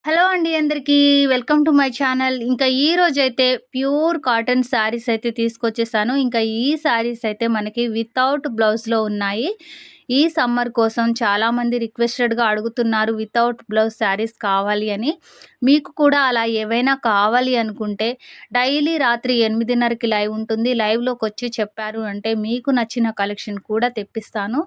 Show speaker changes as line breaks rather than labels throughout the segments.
Hello అండి అందరికీ. Welcome to my channel. ఇంకా ఈ రోజైతే ప్యూర్ కాటన్ శారీస్ అయితే తీసుకొచ్చేసాను. ఇంకా ఈ శారీస్ అయితే మనకి వితౌట్ బ్లౌజ్‌లో ఉన్నాయి. ఈ సమ్మర్ కోసం చాలామంది రిక్వెస్టెడ్‌గా అడుగుతున్నారు వితౌట్ బ్లౌజ్ శారీస్ కావాలి అని. మీకు కూడా అలా ఏవైనా కావాలి అనుకుంటే డైలీ రాత్రి 8:30కి లైవ్ ఉంటుంది. లైవ్‌లోకొచ్చి చెప్పారు అంటే మీకు నచ్చిన కలెక్షన్ కూడా తెప్పిస్తాను.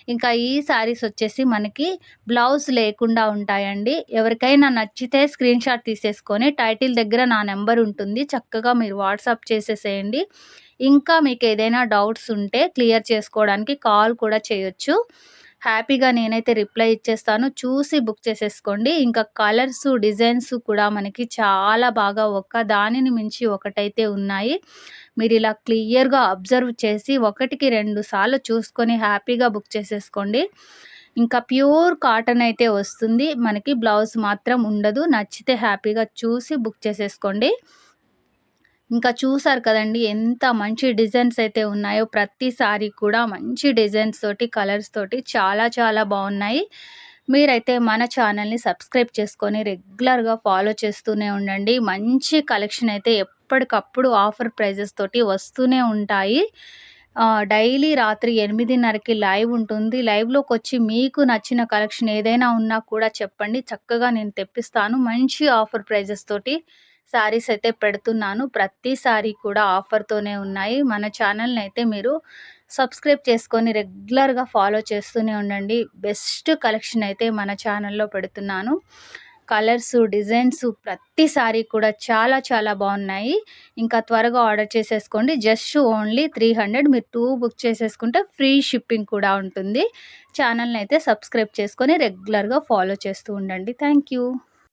ఇంకా ఈ శారీస్ వచ్చేసి మనకి బ్లౌజ్ లేకుండా ఉంటాయండి. ఎవరికైనా నచ్చితే స్క్రీన్‌షాట్ తీసేసుకొని టైటిల్ దగ్గర నా నెంబర్ ఉంటుంది. చక్కగా మీరు వాట్సాప్ చేసేసేయండి. ఇంకా మీకేదైనా డౌట్స్ ఉంటే క్లియర్ చేసుకోవడానికి కాల్ కూడా చేయొచ్చు. హ్యాపీగా నేనైతే రిప్లై ఇచ్చేస్తాను. చూసి బుక్ చేసేసుకోండి. ఇంకా కలర్సు, డిజైన్స్ కూడా మనకి చాలా బాగా ఒకదానిని మించి ఒకటైతే ఉన్నాయి. మీరిలా క్లియర్‌గా అబ్జర్వ్ చేసి ఒకటికి 2 సార్లు చూసుకొని హ్యాపీగా బుక్ చేసేసుకోండి. ఇంకా ప్యూర్ కాటన్ అయితే వస్తుంది. మనకి బ్లౌజ్ మాత్రం ఉండదు. నచ్చితే హ్యాపీగా చూసి బుక్ చేసేసుకోండి. ఇంకా చూసారు కదండీ! ఎంత మంచి డిజైన్స్ అయితే ఉన్నాయో. ప్రతి సారీ కూడా మంచి డిజైన్స్ తోటి, కలర్స్ తోటి చాలా చాలా బావున్నాయి. మీరైతే మన ఛానల్‌ని సబ్స్క్రైబ్ చేసుకొని రెగ్యులర్‌గా ఫాలో చేస్తూనే ఉండండి. మంచి కలెక్షన్ అయితే ఎప్పటికప్పుడు ఆఫర్ ప్రైజెస్ తోటి వస్తూనే ఉంటాయి. డైలీ రాత్రి 8:30కి లైవ్ ఉంటుంది. లైవ్‌లోకొచ్చి మీకు నచ్చిన కలెక్షన్ ఏదైనా ఉన్నా కూడా చెప్పండి. చక్కగా నేను తెప్పిస్తాను. మంచి ఆఫర్ ప్రైజెస్ తోటి శారీస్ అయితే పెడుతున్నాను. ప్రతి సారీ కూడా ఆఫర్‌తోనే ఉన్నాయి. మన ఛానల్‌ని అయితే మీరు సబ్స్క్రైబ్ చేసుకొని రెగ్యులర్‌గా ఫాలో చేస్తూనే ఉండండి. బెస్ట్ కలెక్షన్ అయితే మన ఛానల్‌లో పెడుతున్నాను. కలర్సు, డిజైన్సు ప్రతి సారీ కూడా చాలా చాలా బాగున్నాయి. ఇంకా త్వరగా ఆర్డర్ చేసేసుకోండి. జస్ట్ ఓన్లీ 300 మీరు 2 బుక్ చేసేసుకుంటే ఫ్రీ షిప్పింగ్ కూడా ఉంటుంది. ఛానల్‌ని అయితే సబ్స్క్రైబ్ చేసుకొని రెగ్యులర్‌గా ఫాలో చేస్తూ ఉండండి. Thank you.